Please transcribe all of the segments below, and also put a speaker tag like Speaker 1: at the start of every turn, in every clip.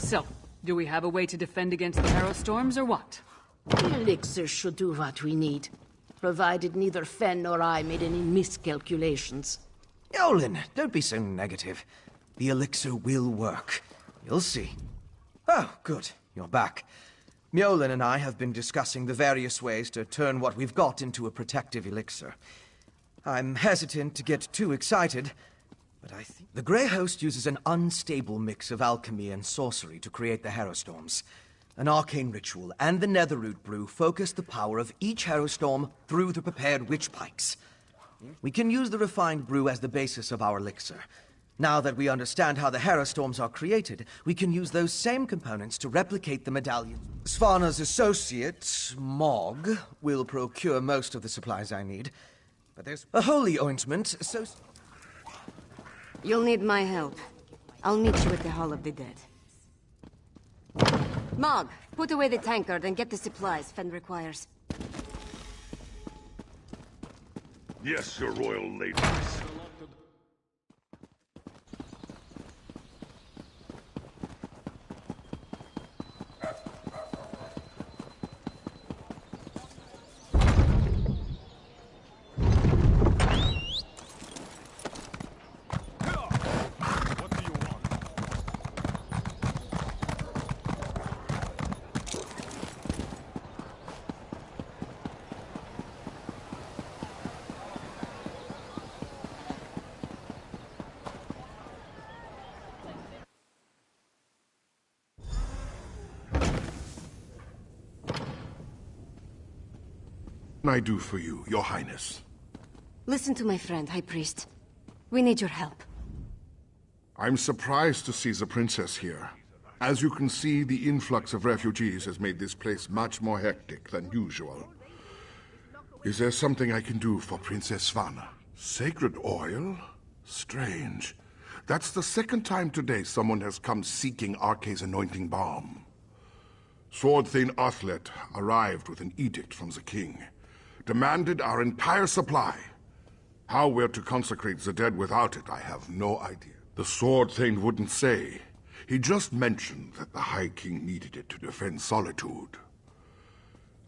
Speaker 1: So, do we have a way to defend against the Harrow Storms, or what?
Speaker 2: The elixir should do what we need, provided neither Fen nor I made any miscalculations.
Speaker 3: Yolen, don't be so negative. The elixir will work. You'll see. Oh, good. You're back. Mjolin and I have been discussing the various ways to turn what we've got into a protective elixir. I'm hesitant to get too excited, but I think the Grey Host uses an unstable mix of alchemy and sorcery to create the Harrowstorms. An arcane ritual and the Netherroot brew focus the power of each Harrowstorm through the prepared witch pikes. We can use the refined brew as the basis of our elixir. Now that we understand how the Harrowstorms are created, we can use those same components to replicate the medallion. Svana's associate, Mog, will procure most of the supplies I need. But there's a holy ointment, so...
Speaker 4: You'll need my help. I'll meet you at the Hall of the Dead. Mog, put away the tankard and get the supplies Fen requires.
Speaker 5: Yes, your royal ladies.
Speaker 6: What can I do for you, your highness?
Speaker 4: Listen to my friend, High Priest. We need your help.
Speaker 6: I'm surprised to see the princess here. As you can see, the influx of refugees has made this place much more hectic than usual. Is there something I can do for Princess Svana? Sacred oil? Strange. That's the second time today someone has come seeking Arke's anointing balm. Sword Thane Athlet arrived with an edict from the king. Demanded our entire supply. How we're to consecrate the dead without it, I have no idea. The Sword Thane wouldn't say. He just mentioned that the High King needed it to defend Solitude.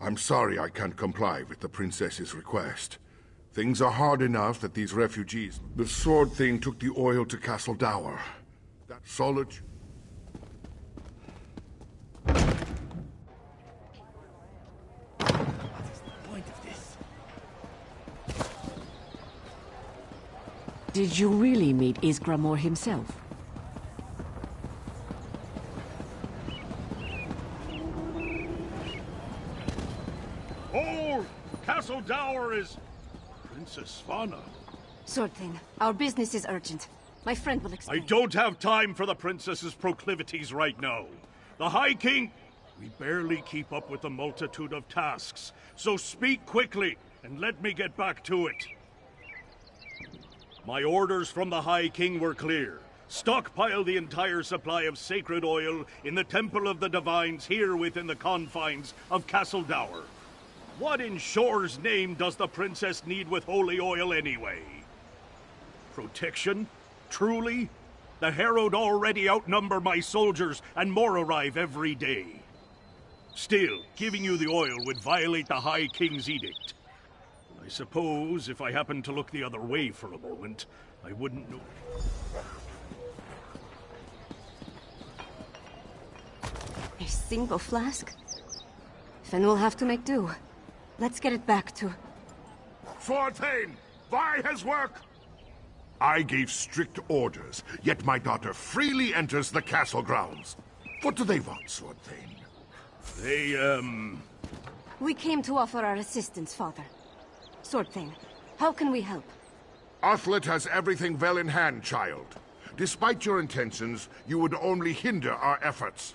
Speaker 6: I'm sorry I can't comply with the princess's request. Things are hard enough that these refugees... The Sword Thane took the oil to Castle Dower. That Solitude...
Speaker 2: Did you really meet Isgramor himself?
Speaker 5: Hold! Castle Dower is... Princess Svana.
Speaker 4: Sword Thane, our business is urgent. My friend will explain.
Speaker 5: I don't have time for the princess's proclivities right now. The High King... We barely keep up with the multitude of tasks, so speak quickly and let me get back to it. My orders from the High King were clear. Stockpile the entire supply of sacred oil in the Temple of the Divines here within the confines of Castle Dower. What in Shore's name does the princess need with holy oil anyway? Protection? Truly? The Harrowed already outnumber my soldiers, and more arrive every day. Still, giving you the oil would violate the High King's edict. I suppose if I happened to look the other way for a moment, I wouldn't know.
Speaker 4: A single flask? Fen will have to make do. Let's get it back to...
Speaker 6: Sword Thane! Why his work? I gave strict orders, yet my daughter freely enters the castle grounds. What do they want, Sword Thane?
Speaker 4: We came to offer our assistance, Father. Sword Thane, how can we help?
Speaker 6: Athlet has everything well in hand, child. Despite your intentions, you would only hinder our efforts.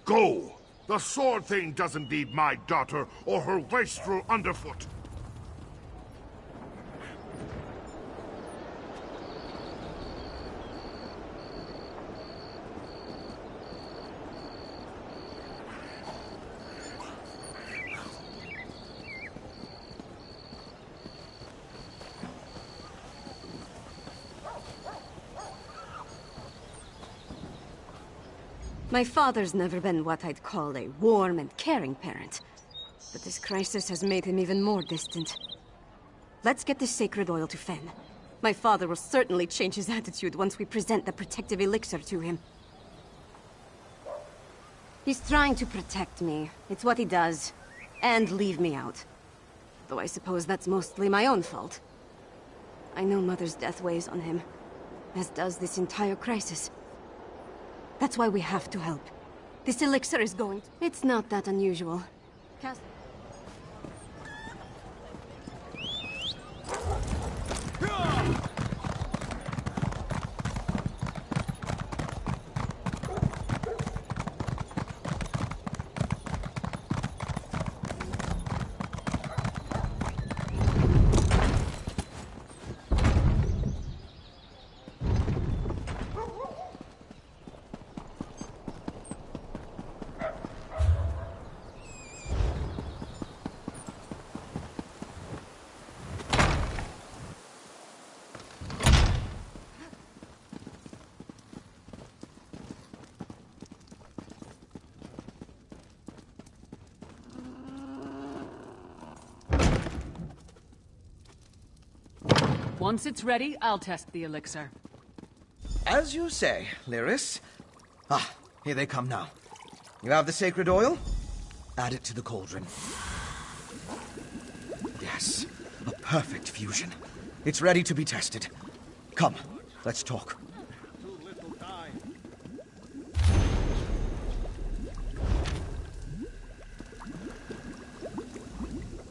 Speaker 6: Go! The Sword Thane doesn't need my daughter or her wastrel underfoot.
Speaker 4: My father's never been what I'd call a warm and caring parent. But this crisis has made him even more distant. Let's get this sacred oil to Fen. My father will certainly change his attitude once we present the protective elixir to him. He's trying to protect me. It's what he does. And leave me out. Though I suppose that's mostly my own fault. I know Mother's death weighs on him, as does this entire crisis. That's why we have to help. This elixir is going to... It's not that unusual. Cast...
Speaker 1: Once it's ready, I'll test the elixir.
Speaker 3: As you say, Lyris. Ah, here they come now. You have the sacred oil? Add it to the cauldron. Yes, a perfect fusion. It's ready to be tested. Come, let's talk.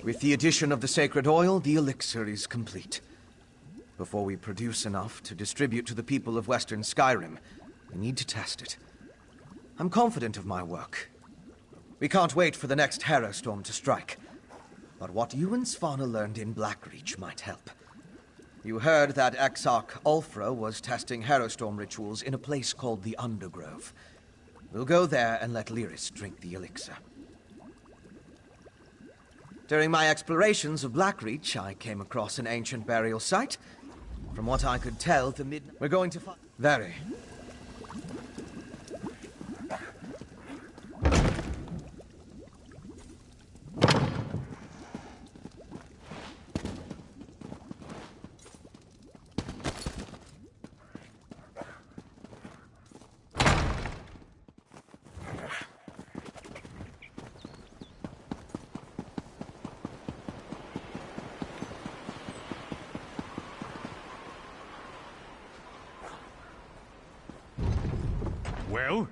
Speaker 3: With the addition of the sacred oil, the elixir is complete. Before we produce enough to distribute to the people of Western Skyrim, we need to test it. I'm confident of my work. We can't wait for the next Harrow Storm to strike. But what you and Svanna learned in Blackreach might help. You heard that Exarch Ulfra was testing Harrow Storm rituals in a place called the Undergrove. We'll go there and let Lyris drink the elixir. During my explorations of Blackreach, I came across an ancient burial site. From what I could tell, we're going to find... Very.
Speaker 5: Well?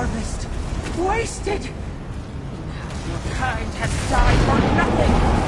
Speaker 2: harvest. Wasted! Now your kind has died for nothing!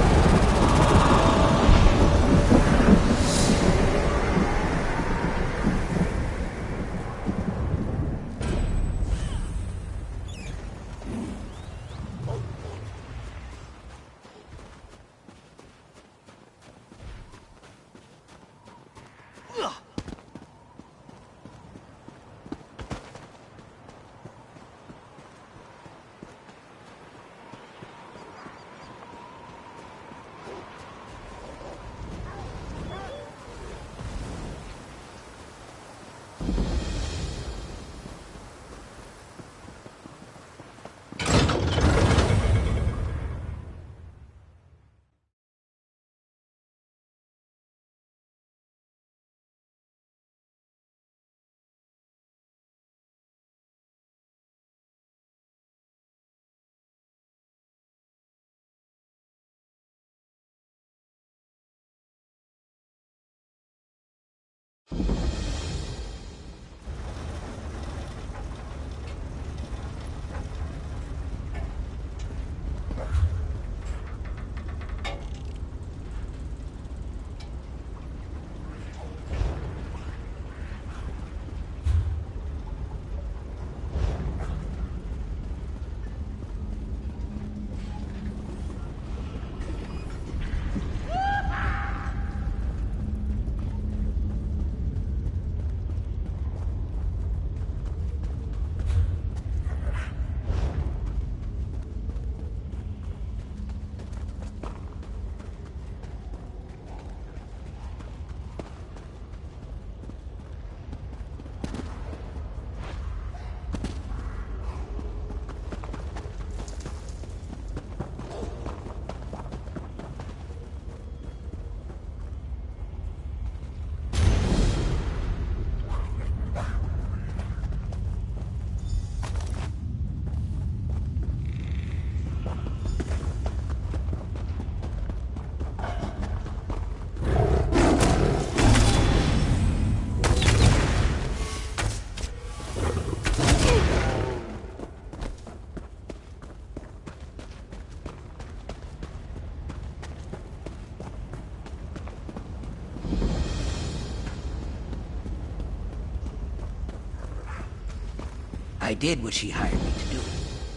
Speaker 7: I did what she hired me to do.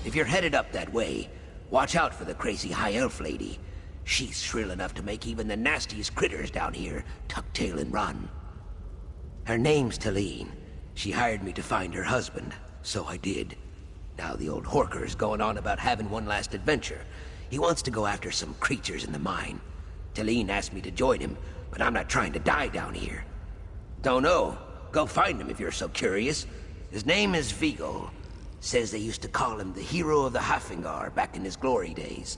Speaker 7: If you're headed up that way, watch out for the crazy high elf lady. She's shrill enough to make even the nastiest critters down here tuck tail and run. Her name's Talene. She hired me to find her husband, so I did. Now the old Horker's going on about having one last adventure. He wants to go after some creatures in the mine. Talene asked me to join him, but I'm not trying to die down here. Don't know. Go find him if you're so curious. His name is Vigil. Says they used to call him the hero of the Hafingar back in his glory days.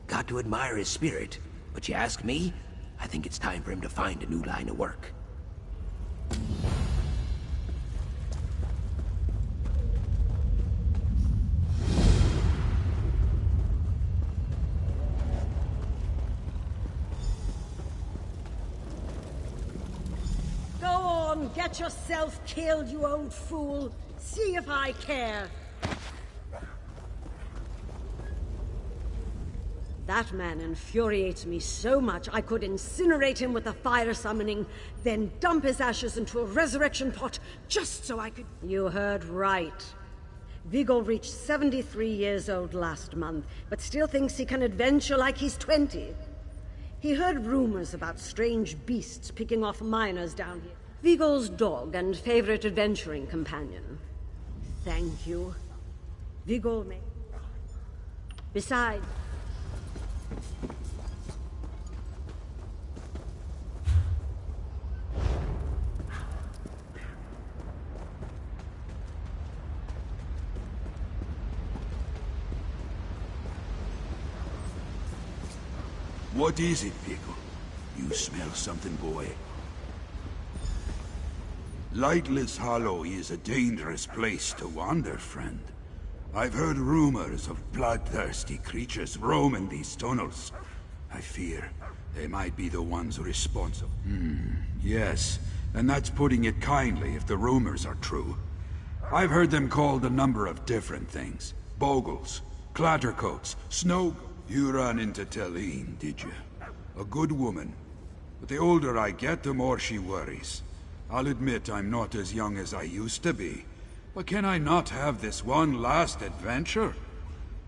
Speaker 7: Got to admire his spirit, but you ask me, I think it's time for him to find a new line of work.
Speaker 2: Go on, get yourself killed, you old fool. See if I care. That man infuriates me so much I could incinerate him with a fire summoning, then dump his ashes into a resurrection pot just so I could... You heard right. Vigil reached 73 years old last month, but still thinks he can adventure like he's 20. He heard rumors about strange beasts picking off miners down here. Vigil's dog and favorite adventuring companion. Thank you. Vigil may... Besides...
Speaker 8: What is it, Pickle? You smell something, boy? Lightless Hollow is a dangerous place to wander, friend. I've heard rumors of bloodthirsty creatures roaming these tunnels. I fear they might be the ones responsible. Yes, and that's putting it kindly if the rumors are true. I've heard them called a number of different things. Bogles, clattercoats, snow... You ran into Telene, did you? A good woman. But the older I get, the more she worries. I'll admit I'm not as young as I used to be. But can I not have this one last adventure?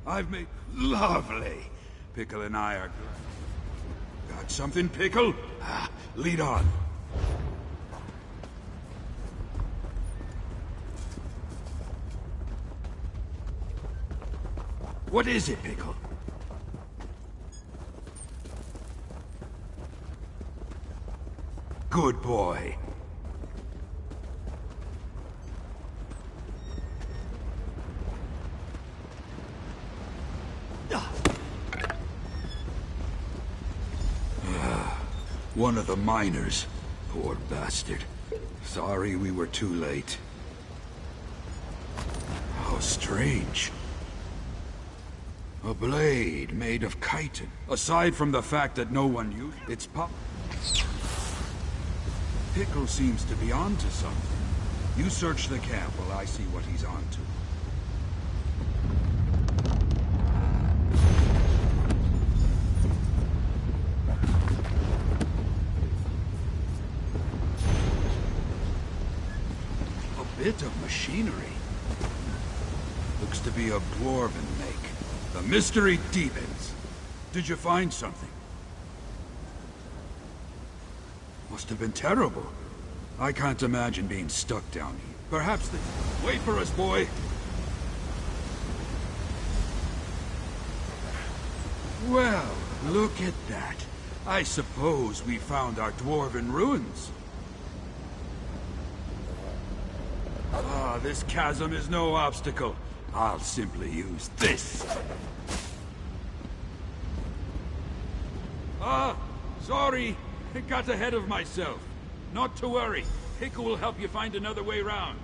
Speaker 8: I've made... Lovely! Pickle and I are... Got something, Pickle? Ah, lead on. What is it, Pickle? Good boy. One of the miners. Poor bastard. Sorry we were too late. How strange. A blade made of chitin. Aside from the fact that no one used it's Pickle seems to be onto something. You search the camp while I see what he's onto. A bit of machinery. Looks to be a dwarven make. The mystery deepens. Did you find something? Must have been terrible. I can't imagine being stuck down here. Perhaps they... Wait for us, boy! Well, look at that. I suppose we found our dwarven ruins. Ah, this chasm is no obstacle. I'll simply use this. Ah, sorry. I got ahead of myself. Not to worry. Pickle will help you find another way round.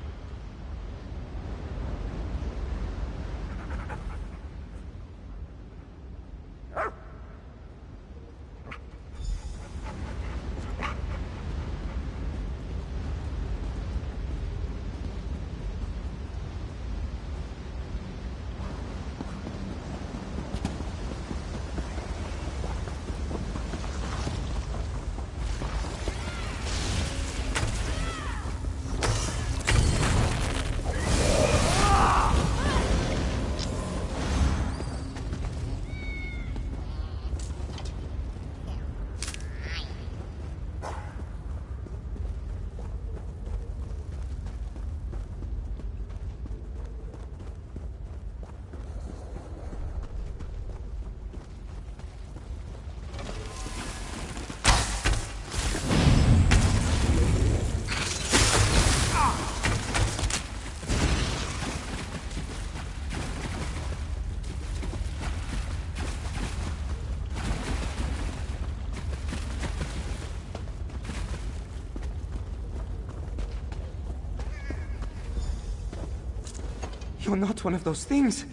Speaker 3: You're not one of those things.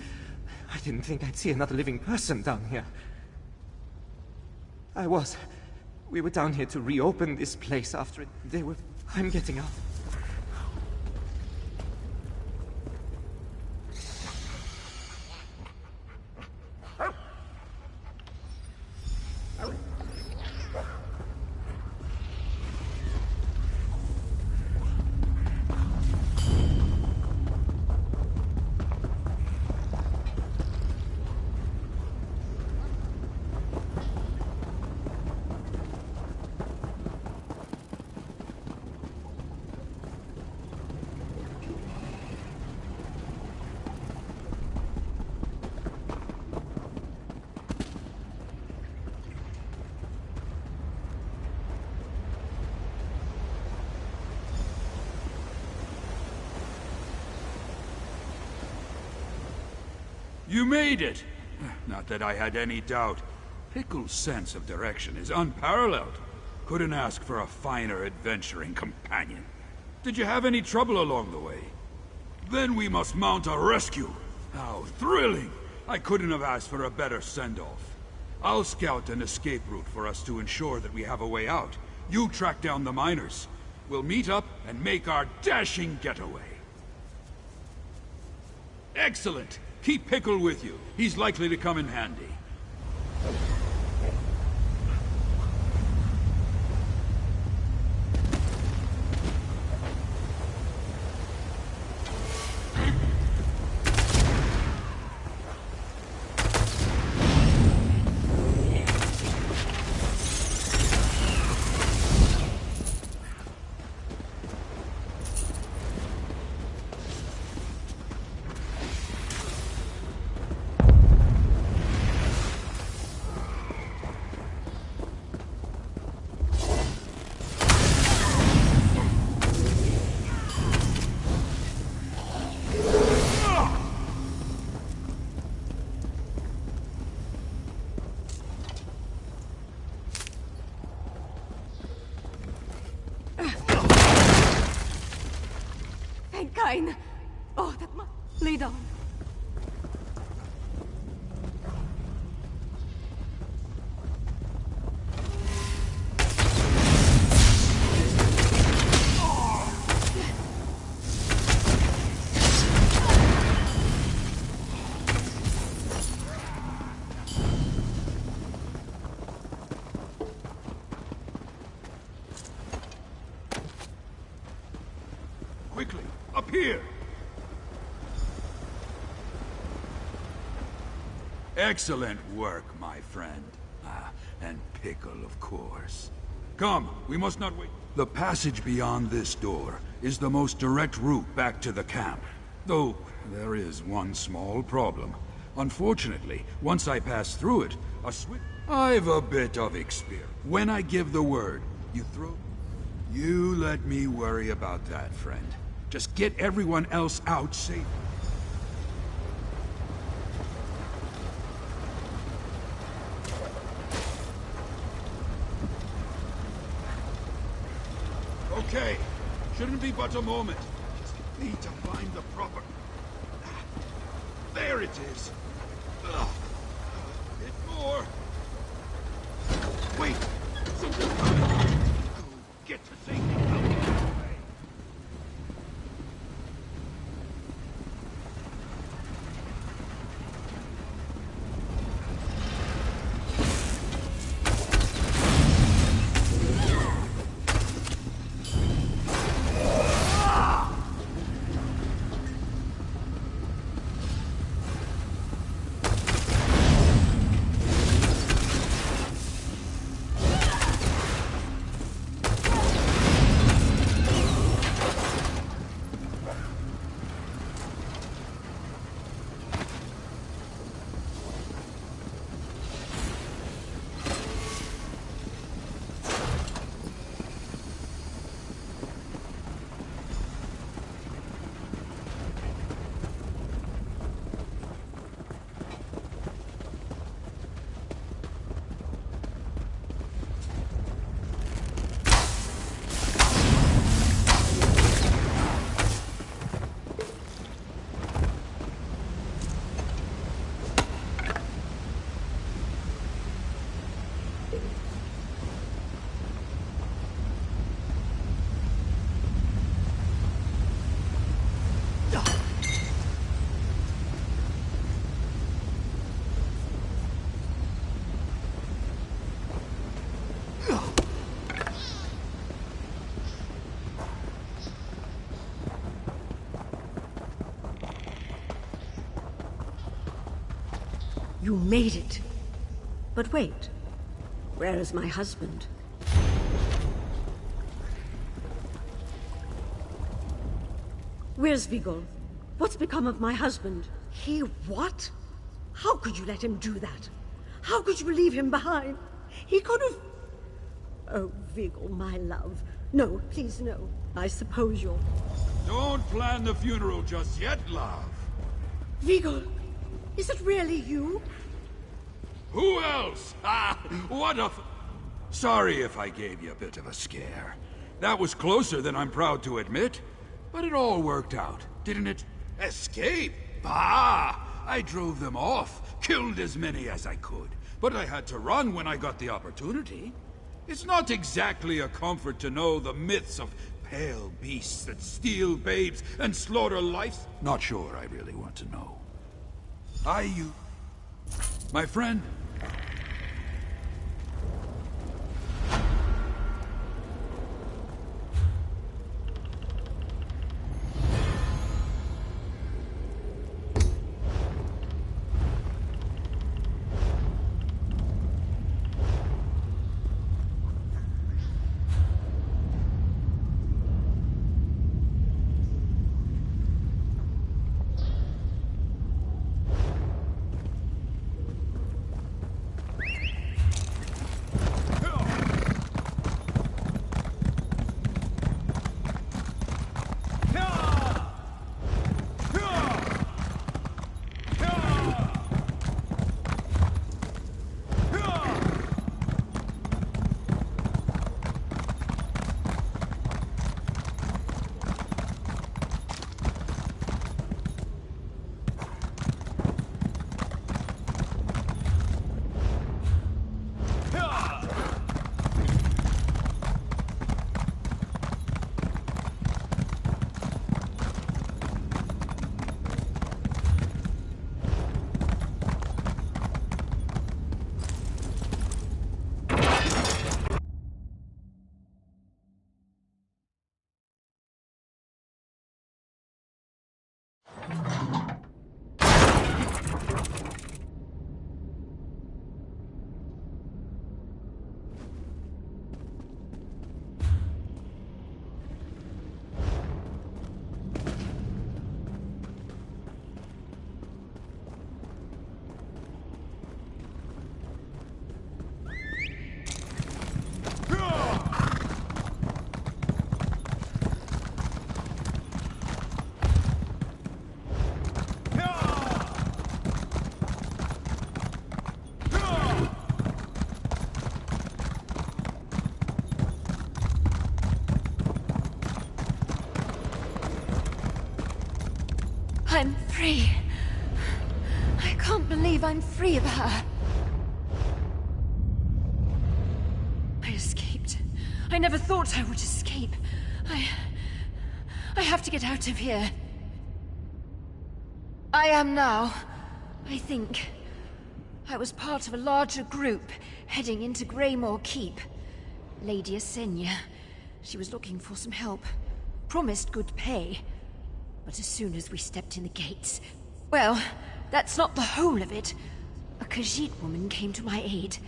Speaker 3: I didn't think I'd see another living person down here. I was. We were down here to reopen this place after it... They were... I'm getting out.
Speaker 8: You made it! Not that I had any doubt. Pickle's sense of direction is unparalleled. Couldn't ask for a finer adventuring companion. Did you have any trouble along the way? Then we must mount a rescue. How thrilling! I couldn't have asked for a better send-off. I'll scout an escape route for us to ensure that we have a way out. You track down the miners. We'll meet up and make our dashing getaway. Excellent. Keep Pickle with you. He's likely to come in handy.
Speaker 4: Oh, that must lead on.
Speaker 8: Quickly, up here! Excellent work, my friend. And Pickle, of course. Come, we must not wait. The passage beyond this door is the most direct route back to the camp. Though, there is one small problem. Unfortunately, once I pass through it, I've a bit of experience. When I give the word, you throw... You let me worry about that, friend. Just get everyone else out safe. Okay, shouldn't be but a moment. Just need to find the proper... There it is. A bit more. Wait, something's coming. Get to safety. Out of the way.
Speaker 2: You made it. But wait. Where is my husband? Where's Vigor? What's become of my husband? He what? How could you let him do that? How could you leave him behind? He could have... Oh, Vigor, my love. No, please no. I suppose you're...
Speaker 8: Don't plan the funeral just yet, love.
Speaker 2: Vigor, is it really you?
Speaker 8: Who else? What a... Sorry if I gave you a bit of a scare. That was closer than I'm proud to admit. But it all worked out, didn't it? Escape? Bah! I drove them off, killed as many as I could. But I had to run when I got the opportunity. It's not exactly a comfort to know the myths of pale beasts that steal babes and slaughter lives? Not sure I really want to know. My friend?
Speaker 4: I'm free. I can't believe I'm free of her. I escaped. I never thought I would escape. I have to get out of here. I am now, I think. I was part of a larger group heading into Greymore Keep. Lady Asenia. She was looking for some help. Promised good pay. But as soon as we stepped in the gates... Well, that's not the whole of it. A Khajiit woman came to my aid.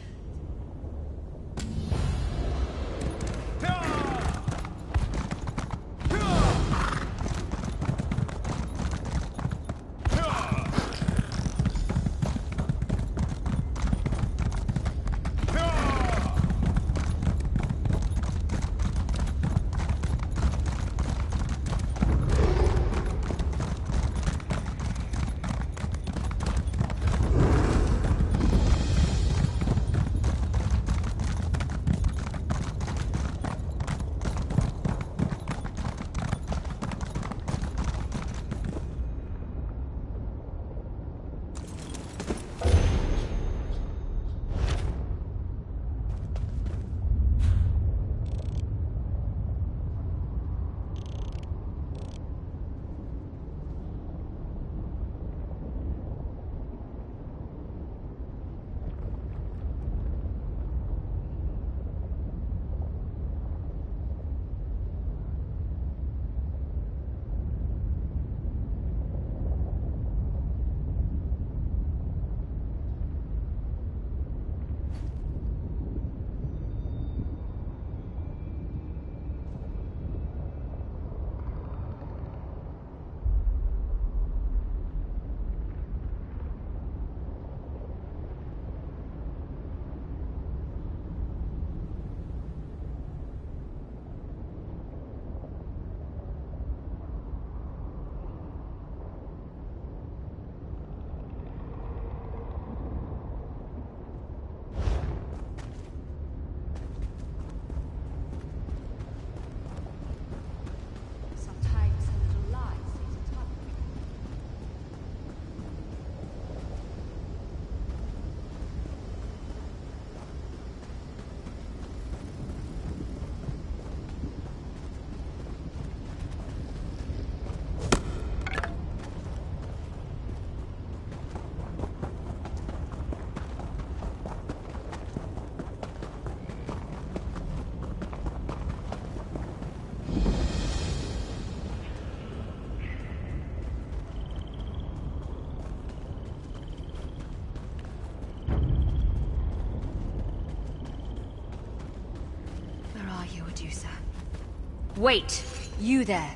Speaker 9: Wait! You there.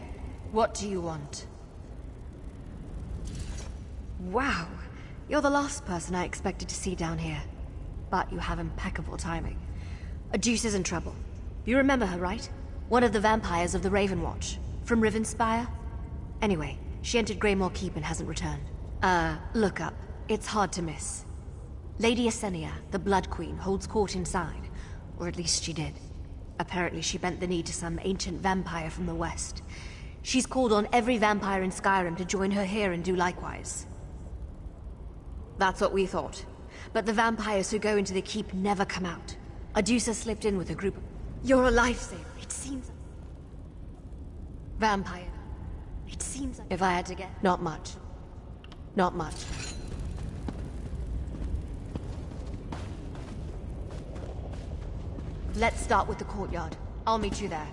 Speaker 9: What do you want? Wow. You're the last person I expected to see down here. But you have impeccable timing. Adusa's in trouble. You remember her, right? One of the vampires of the Raven Watch. From Rivenspire? Anyway, she entered Greymore Keep and hasn't returned. Look up. It's hard to miss. Lady Esenia, the Blood Queen, holds court inside. Or at least she did. Apparently she bent the knee to some ancient vampire from the west. She's called on every vampire in Skyrim to join her here and do likewise. That's what we thought. But the vampires who go into the keep never come out. Adusa slipped in with a group of... You're a lifesaver, it seems... Vampire. It seems like... If I had to guess... Not much. Not much. Let's start with the courtyard. I'll meet you there.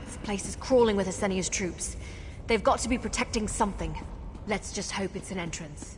Speaker 9: This place is crawling with Esenia's troops. They've got to be protecting something. Let's just hope it's an entrance.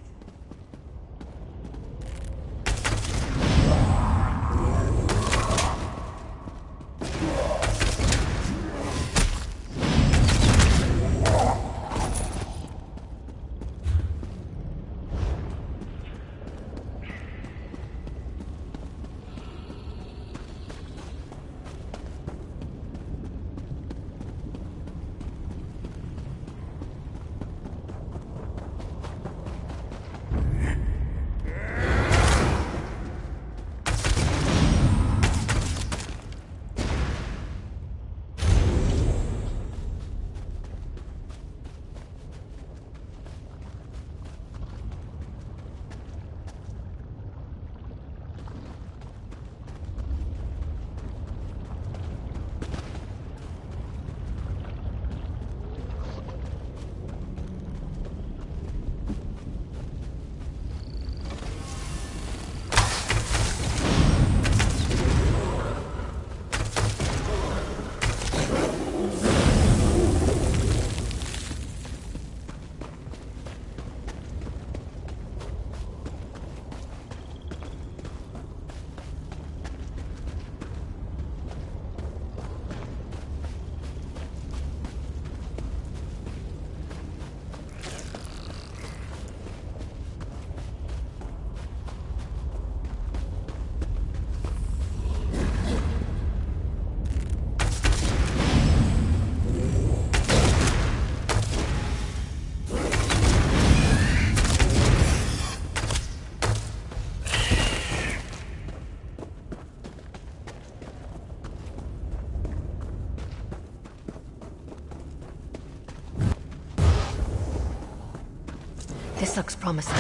Speaker 9: This looks promising.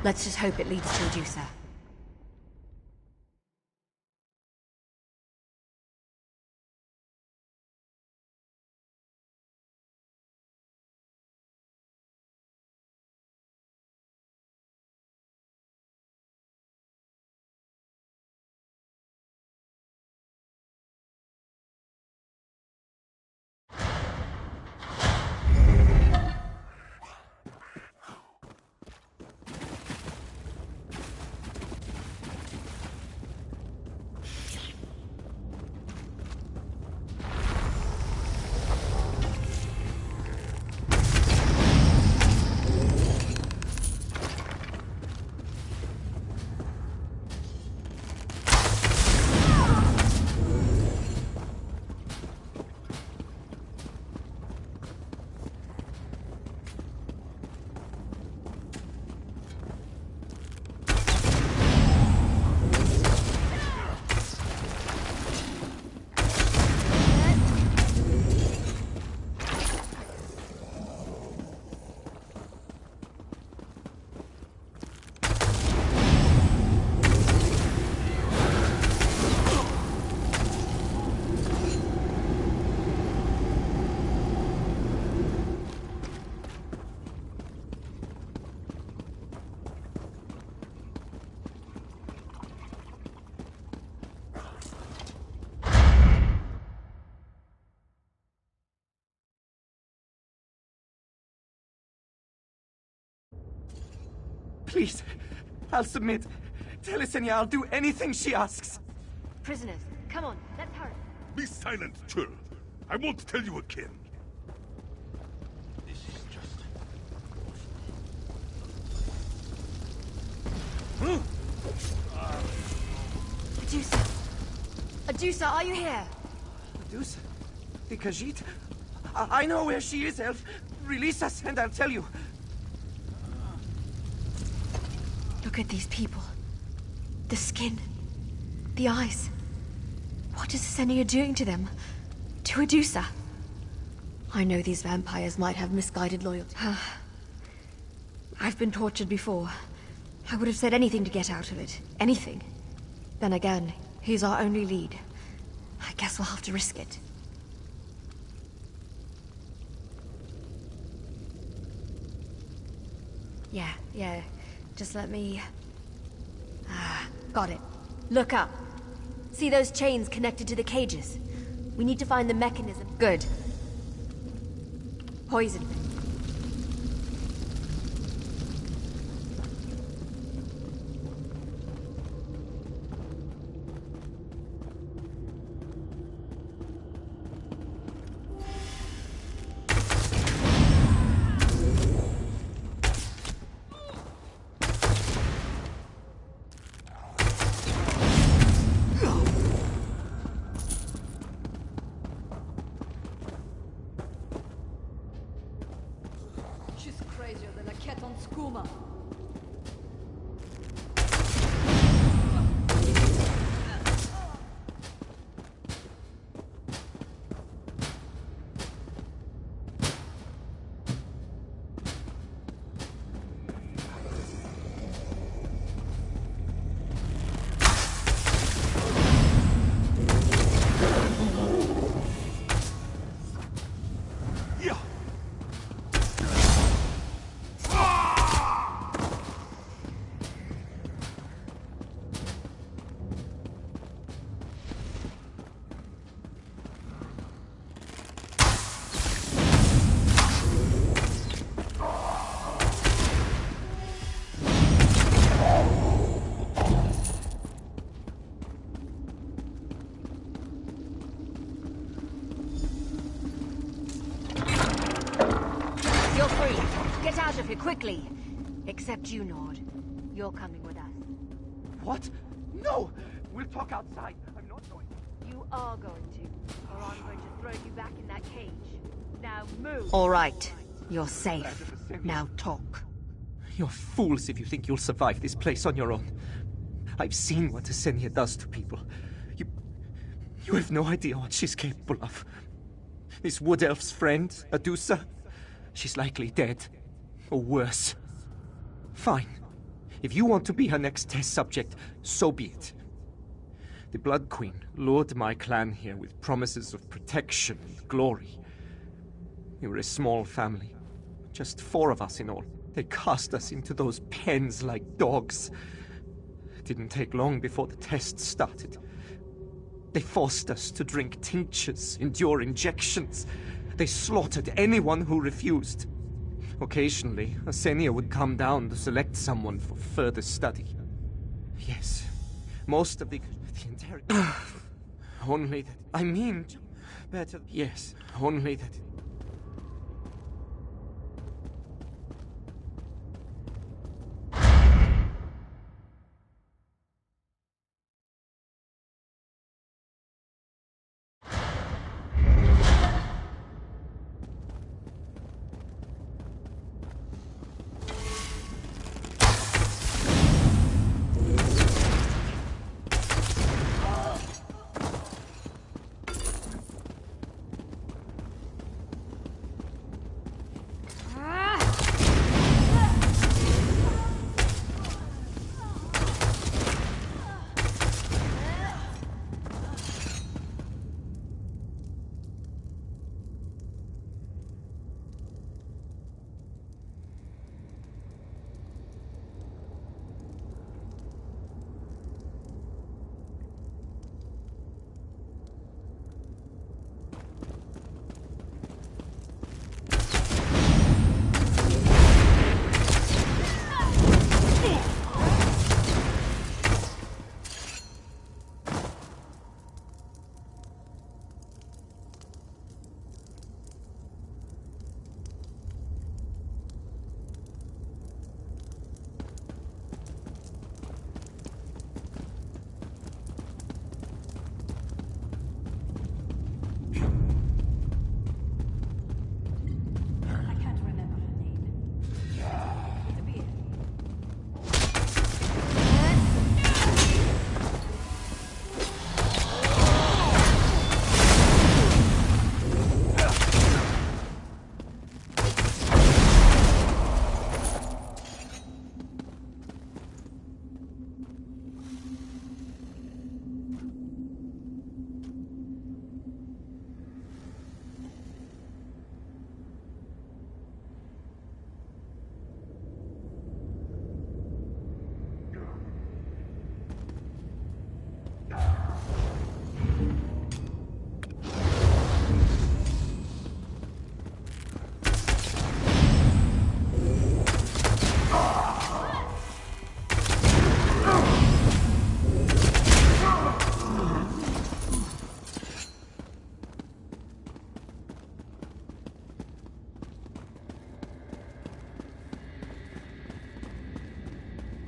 Speaker 9: Let's just hope it leads to Adusa.
Speaker 3: Please, I'll submit. Tell Ksenia I'll do anything she asks.
Speaker 9: Prisoners, come on, let's hurry.
Speaker 5: Be silent, churl. I won't tell you again. This is just...
Speaker 9: Adusa! Adusa, are you here?
Speaker 3: Adusa? The Khajiit? I know where she is, Elf. Release us and I'll tell you.
Speaker 9: Look at these people. The skin. The eyes. What is Ksenia doing to them? To Adusa? I know these vampires might have misguided loyalty. I've been tortured before. I would have said anything to get out of it. Anything. Then again, he's our only lead. I guess we'll have to risk it. Yeah. Just let me... got it. Look up. See those chains connected to the cages? We need to find the mechanism. Good. Poison.
Speaker 1: She's crazier than a cat on skooma. You're free. Get out of here quickly. Except you, Nord. You're coming with us.
Speaker 3: What? No! We'll talk outside. I'm not going to.
Speaker 9: You are going to, or I'm going to throw you back in that cage. Now move.
Speaker 10: All right. You're safe. Now talk.
Speaker 3: You're fools if you think you'll survive this place on your own. I've seen what Ksenia does to people. You have no idea what she's capable of. This Wood Elf's friend, Adusa, she's likely dead. Or worse. Fine. If you want to be her next test subject, so be it. The Blood Queen lured my clan here with promises of protection and glory. We were a small family. Just 4 of us in all. They cast us into those pens like dogs. It didn't take long before the test started. They forced us to drink tinctures, endure injections. They slaughtered anyone who refused. Occasionally, Ksenia would come down to select someone for further study. Yes, most of the entire... only that... I mean, better... Yes, only that...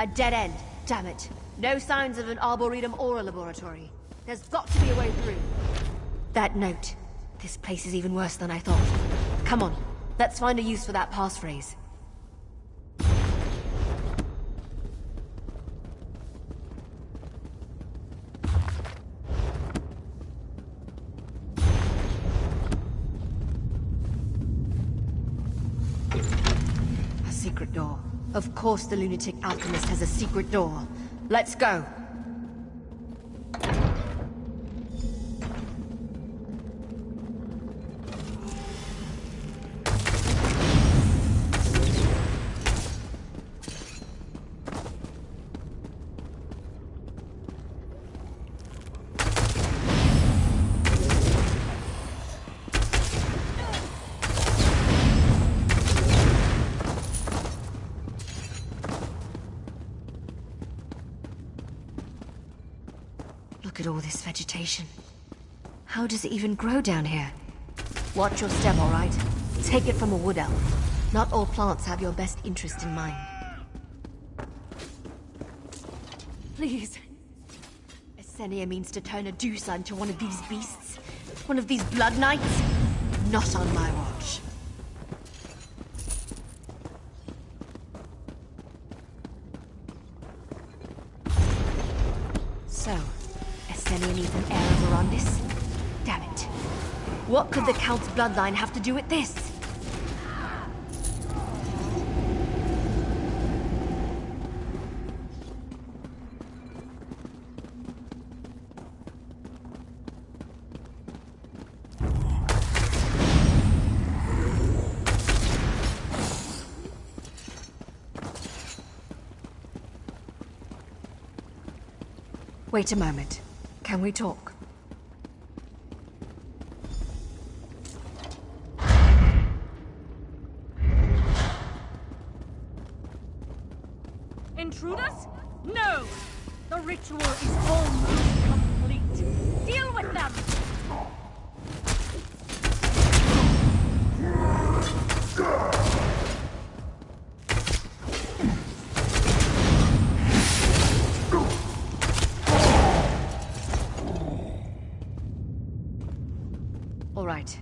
Speaker 9: A dead end. Damn it. No signs of an arboretum or a laboratory. There's got to be a way through. That note. This place is even worse than I thought. Come on, let's find a use for that passphrase. A secret door. Of course the lunatic alchemist has a secret door. Let's go. Look at all this vegetation. How does it even grow down here? Watch your step, all right? Take it from a wood elf. Not all plants have your best interest in mind. Please. Esenia means to turn a Dusa into one of these beasts. One of these blood knights. Not on my watch. So, Esenia needs an heir of Arondis? Damn it. What could the Count's bloodline have to do with this? Wait a moment. Can we talk?
Speaker 10: Intruders? No! The ritual is almost complete. Deal with them!
Speaker 9: All right.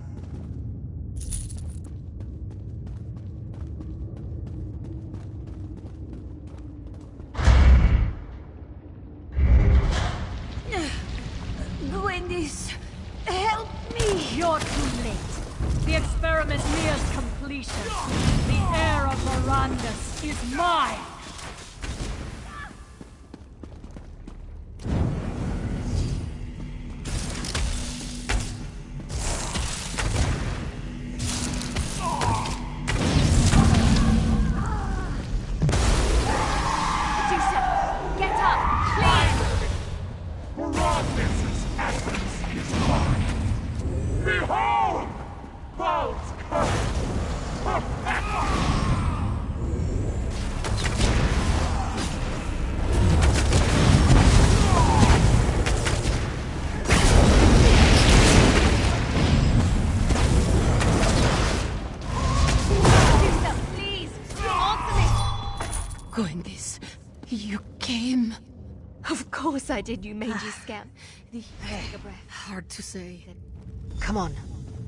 Speaker 10: Gwendis, help me! You're too late. The experiment nears completion. The heir of Arondis is mine!
Speaker 9: Gwendis, you came. Of course I did, you mangy scamp. Take a breath.
Speaker 2: Hard to say.
Speaker 9: Come on.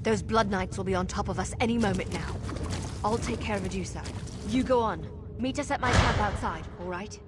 Speaker 9: Those Blood Knights will be on top of us any moment now. I'll take care of Medusa. You go on. Meet us at my camp outside, all right?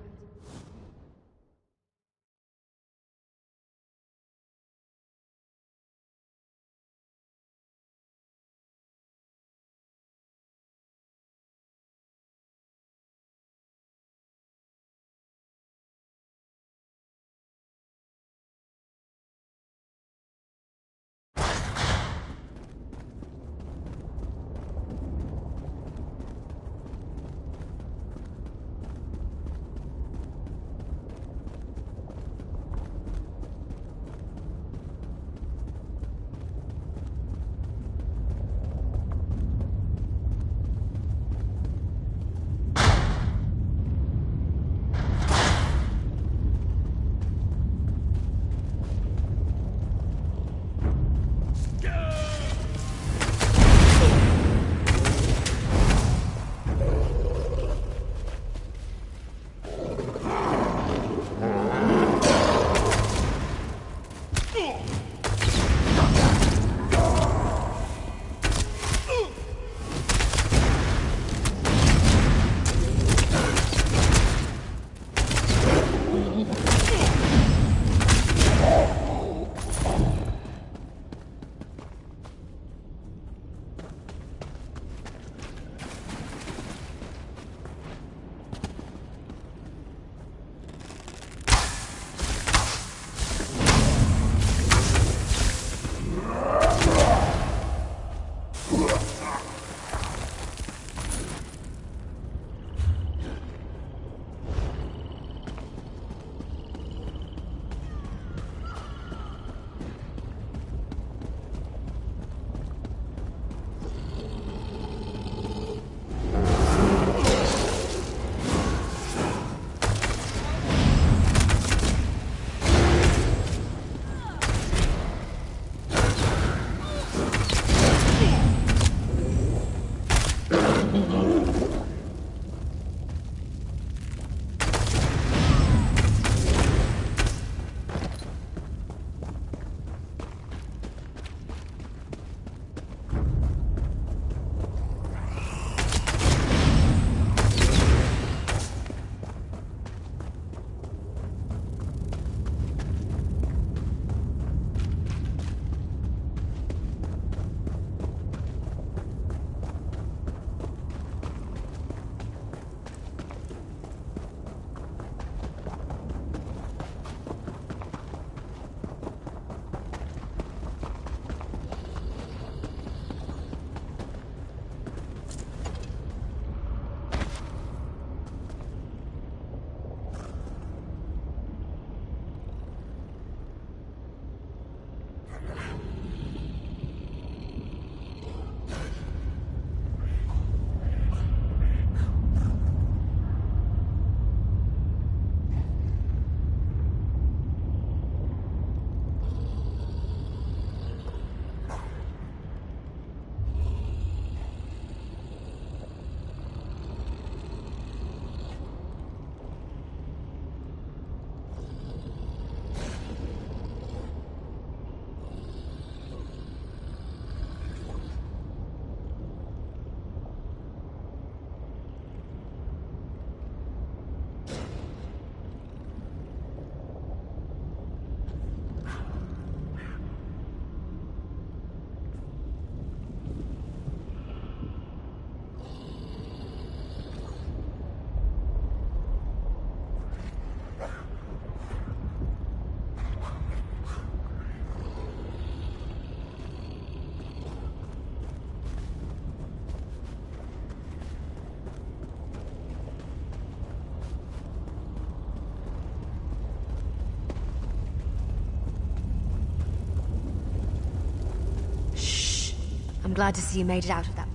Speaker 9: I'm glad to see you made it out of that.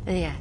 Speaker 9: Yeah.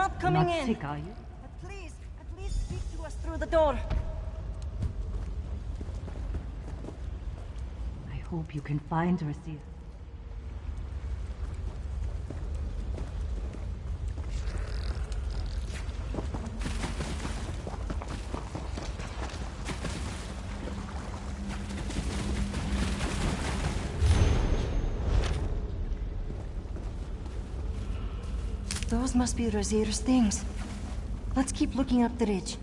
Speaker 2: not coming
Speaker 10: Not
Speaker 2: in.
Speaker 10: sick, are you?
Speaker 2: At least speak to us through the door.
Speaker 10: I hope you can find Razir.
Speaker 11: Those must be Razir's things. Let's keep looking up the ridge.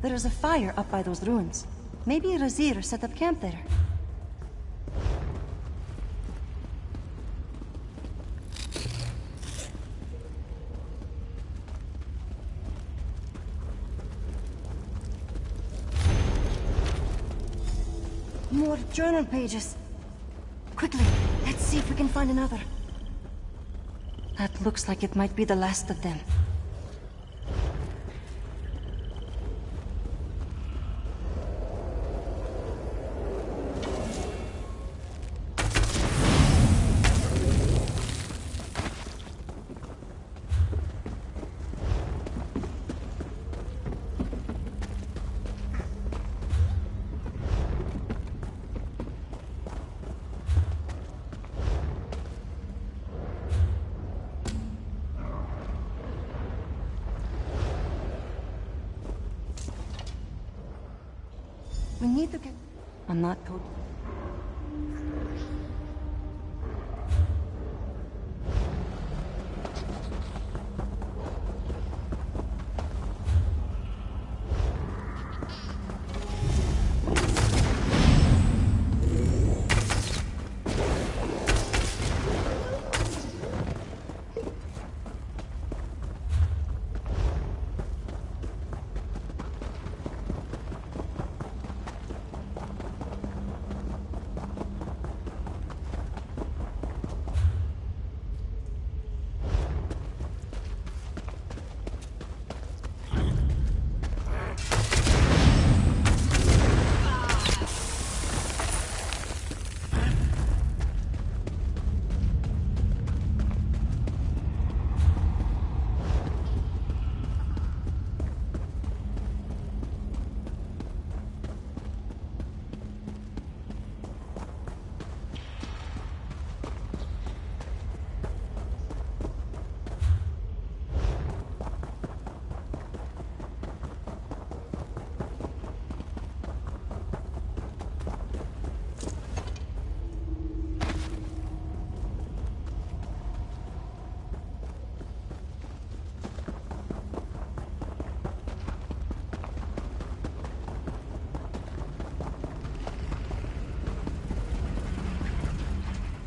Speaker 11: There is a fire up by those ruins. Maybe Razir set up camp there. More journal pages. Quickly, let's see if we can find another. That looks like it might be the last of them. We need to get... I'm not Codrin.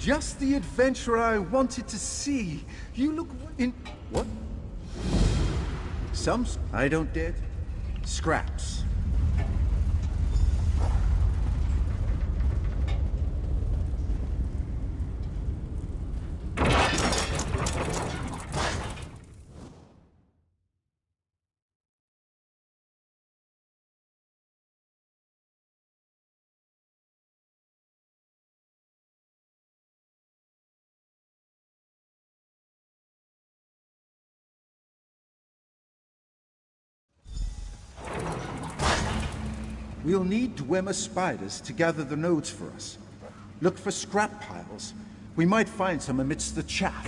Speaker 12: Just the adventure I wanted to see. You look in... What? Some... I don't dare... Scraps. We'll need Dwemer spiders to gather the nodes for us. Look for scrap piles. We might find some amidst the chaff.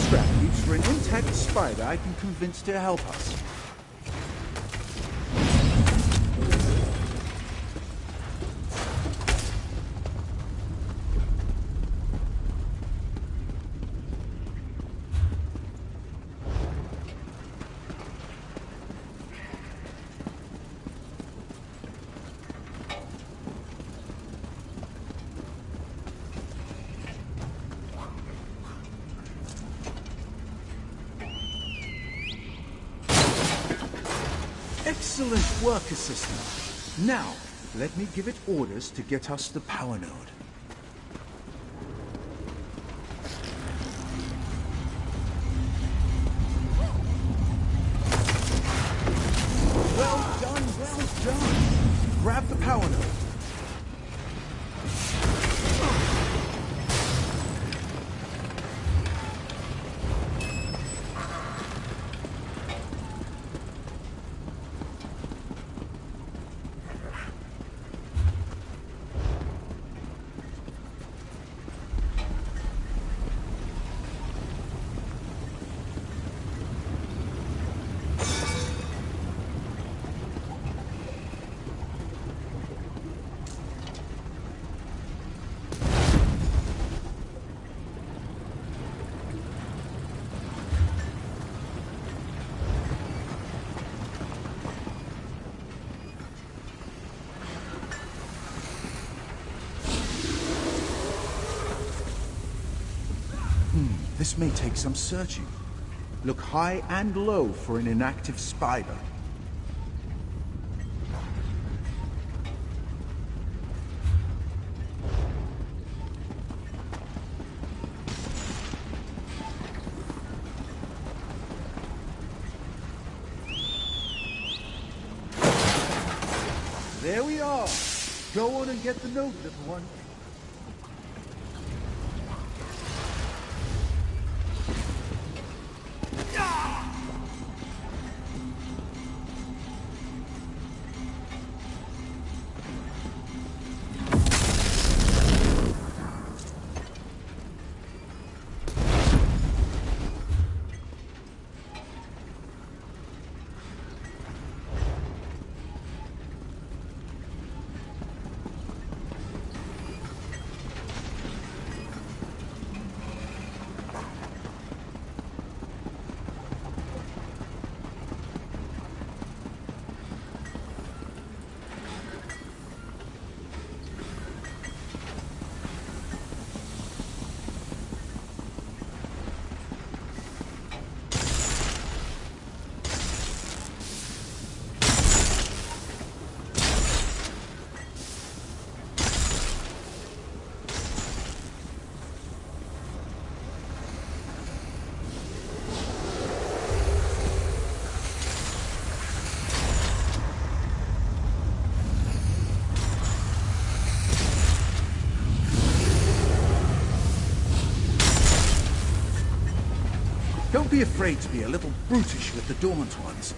Speaker 12: scrap heaps for an intact spider I can convince to help us. Excellent work, assistant. Now, let me give it orders to get us the power node. Well done, well done. Grab the power node. This may take some searching. Look high and low for an inactive spider. There we are. Go on and get the note, little one. Don't be afraid to be a little brutish with the dormant ones.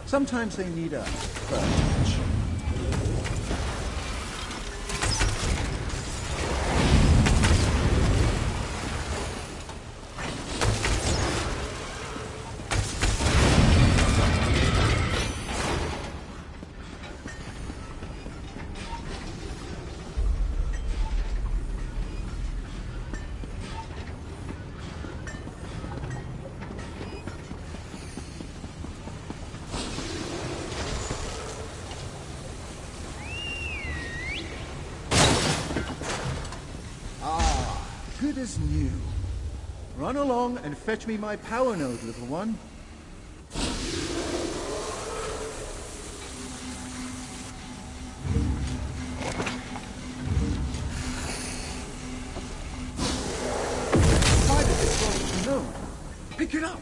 Speaker 12: Sometimes they need a firm touch. Good as new. Run along and fetch me my power node, little one. Spider destroyed the node. Pick it up.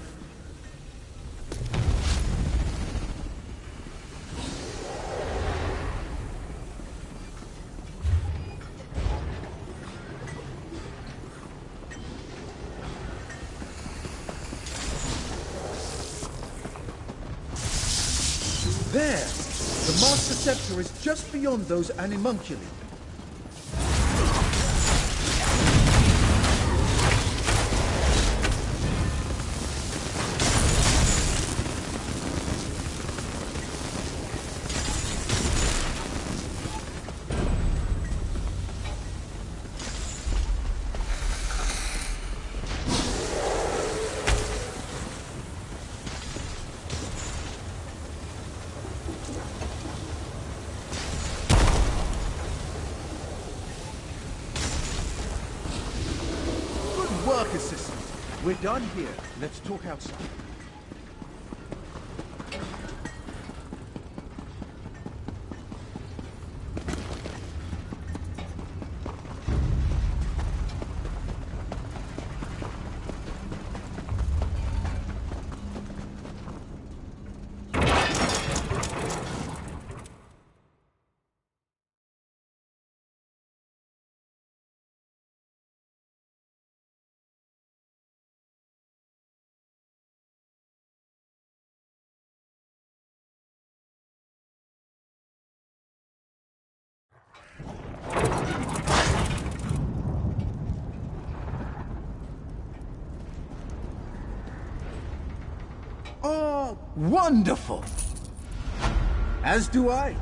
Speaker 12: There! The Master Scepter is just beyond those animunculi. we're done here. Let's talk outside. Oh, wonderful! As do I.